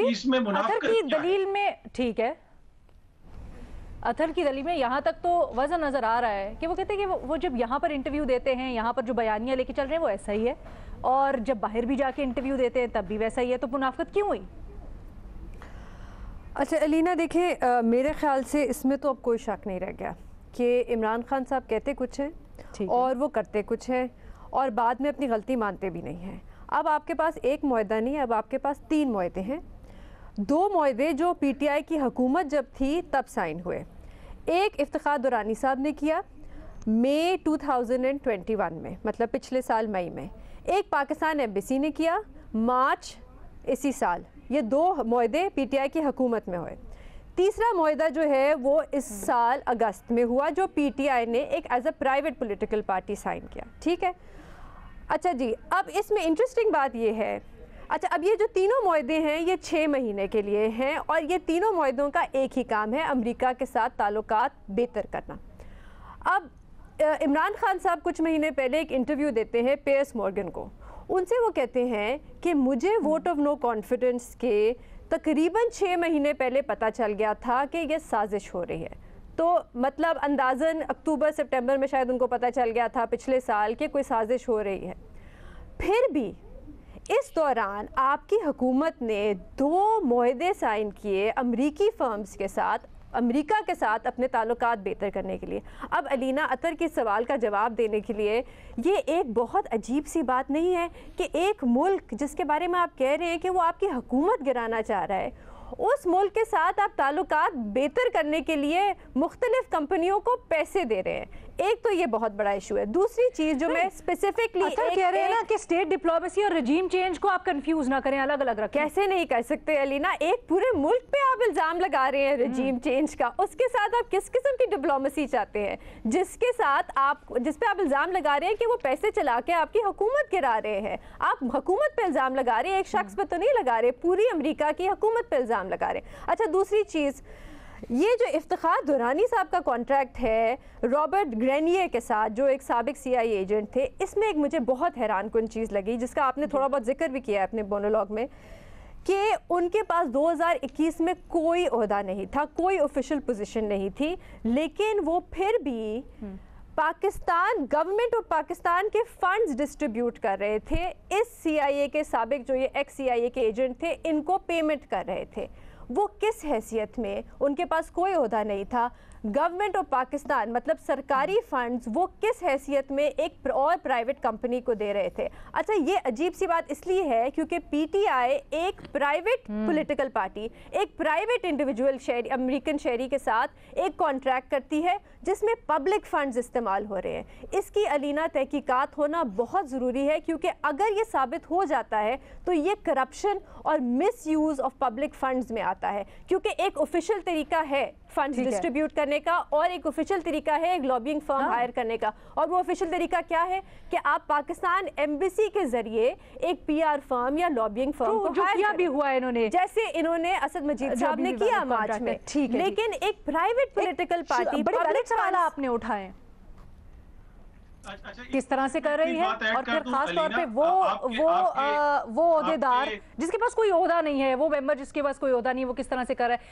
اس میں منافقت اطہر کی دلیل میں ٹھیک ہے، اطہر کی دلیل میں یہاں تک تو وضع نظر آ رہا ہے کہ وہ کہتے ہیں کہ وہ جب یہاں پر انٹرویو دیتے ہیں، یہاں پر جو بیانیاں لے کے چل رہے ہیں وہ ایسا ہی ہے، اور جب باہر بھی جا کے انٹرویو دیتے ہیں تب بھی ویسا ہی ہے، تو منافقت کیوں ہوئی؟ اچھا علینا دیکھیں، میرے خیال سے اس میں تو اب کوئی شک نہیں رہ گیا کہ عمران خان صاحب کہتے کچھ ہیں اور وہ کرتے کچھ ہیں، اور بعد میں اپنی غلطی مانتے بھی نہیں ہیں۔ اب آپ کے پاس ایک معاہدہ نہیں، اب آپ کے پاس 3 معاہدے ہیں، 2 معاہدے جو پی ٹی آئی کی حکومت جب تھی تب سائن ہوئے۔ ایک افتخار درانی صاحب نے کیا مئی 2021 میں، مطلب پچھلے سال مئی میں، ایک پاکستان ایمبیسی نے کیا مارچ اسی سال۔ یہ 2 معاہدے پی ٹی آئی کی حکومت میں ہوئے۔ تیسرا معاہدہ جو ہے وہ اس سال اگست میں ہوا، جو پی ٹی آئی نے ایک as a private political party sign کیا، ٹھیک ہے۔ اچھا جی، اب اس میں انٹرسٹنگ بات یہ ہے، اچھا اب یہ جو تینوں معاہدے ہیں یہ 6 مہینے کے لیے ہیں، اور یہ تینوں معاہدوں کا ایک ہی کام ہے، امریکہ کے ساتھ تعلقات بہتر کرنا۔ اب عمران خان صاحب کچھ مہینے پہلے ایک انٹرویو دیتے ہیں پیئرس مورگن کو، ان سے وہ کہتے ہیں کہ مجھے ووٹ آف نو کانفیڈنس کے تقریباً 6 مہینے پہلے پتہ چل گیا تھا کہ یہ سازش ہو رہی ہے، تو مطلب اندازاً اکتوبر سپٹمبر میں شاید ان کو پتہ چل گیا تھا پچھلے سال کہ کوئی سازش ہو رہی ہے۔ پھر بھی اس دوران آپ کی حکومت نے 2 معاہدے سائن کیے امریکی فرمز کے ساتھ، امریکہ کے ساتھ اپنے تعلقات بہتر کرنے کے لیے۔ اب علینا اطہر کے سوال کا جواب دینے کے لیے یہ ایک بہت عجیب سی بات نہیں ہے کہ ایک ملک جس کے بارے میں آپ کہہ رہے ہیں کہ وہ آپ کی حکومت گرانا چاہ رہا ہے، اس ملک کے ساتھ آپ تعلقات بہتر کرنے کے لیے مختلف کمپنیوں کو پیسے دے رہے ہیں۔ ایک تو یہ بہت بڑا ایشو ہے۔ دوسری چیز جو میں اسپیسیفکلی کہہ رہے ہیں نا کہ اسٹیٹ ڈپلومیسی اور رجیم چینج کو آپ کنفیوز نہ کریں، الگ الگ رکھیں۔ کیسے نہیں کر سکتے علینا، ایک پورے ملک پہ آپ الزام لگا رہے ہیں رجیم چینج کا، اس کے ساتھ آپ کس قسم کی ڈپلومیسی چاہتے ہیں جس پہ آپ الزام لگا رہے ہیں کہ وہ پیسے چلا کے آپ کی حکومت گرا رہے ہیں؟ آپ حکومت پہ الزام لگا رہے ہیں، ایک شخص پہ تو نہیں لگا رہے، پوری امریکہ کی حکومت پہ الزام لگا رہے ہیں۔ اچھا دوسری چیز، یہ جو افتخار درانی صاحب کا کانٹریکٹ ہے رابرٹ گرینیے کے ساتھ، جو ایک سابق سی آئی ایجنٹ تھے، اس میں ایک مجھے بہت حیران کن چیز لگی جس کا آپ نے تھوڑا بہت ذکر بھی کیا ہے اپنے مونولوگ میں، کہ ان کے پاس 2021 میں کوئی عہدہ نہیں تھا، کوئی آفیشیل پوزیشن نہیں تھی، لیکن وہ پھر بھی پاکستان گورنمنٹ اور پاکستان کے فنڈز ڈسٹریبیوٹ کر رہے تھے، اس سی آئی اے کے سابق جو یہ ایکس سی آئی اے کے ایجنٹ تھے ان کو پیمنٹ کر رہے تھے۔ وہ کس حیثیت میں؟ ان کے پاس کوئی عہدہ نہیں تھا۔ گورنمنٹ آف پاکستان مطلب سرکاری فنڈز وہ کس حیثیت میں ایک اور پرائیویٹ کمپنی کو دے رہے تھے؟ اچھا یہ عجیب سی بات اس لیے ہے کیونکہ پی ٹی آئی ایک پرائیویٹ پولیٹیکل پارٹی، ایک پرائیویٹ انڈیویجول شہری، امریکن شہری کے ساتھ ایک کانٹریکٹ کرتی ہے جس میں پبلک فنڈز استعمال ہو رہے ہیں۔ اس کی علینا تحقیقات ہونا بہت ضروری ہے، کیونکہ اگر یہ ثابت ہو جاتا ہے تو یہ کرپشن اور مس یوز آف پبلک فنڈز میں آتا ہے، کیونکہ ایک آفیشیل طریقہ ہے فنڈز ڈسٹریبیوٹ کرنے کا اور ایک آفیشیل طریقہ ہے ایک لابینگ فرم ہائر کرنے کا، اور وہ آفیشیل طریقہ کیا ہے کہ آپ پاکستان ایمبیسی کے ذریعے ایک پی آر فرم یا لابینگ فرم کو ہائر کریں، بھی ہوا انہوں نے، جیسے انہوں نے اسد مجید صاحب نے کیا مارچ میں۔ لیکن ایک پرائیویٹ پولیٹیکل پارٹی بڑے بڑے سوال آپ نے اٹھائے کس طرح سے کر رہی ہے، اور پھر خاص طور پہ وہ عہدیدار جس کے پاس کوئی عہدہ نہیں ہے، وہ ممبر جس کے پاس کوئی عہدہ نہیں ہے، وہ کس طرح سے کر رہا ہے۔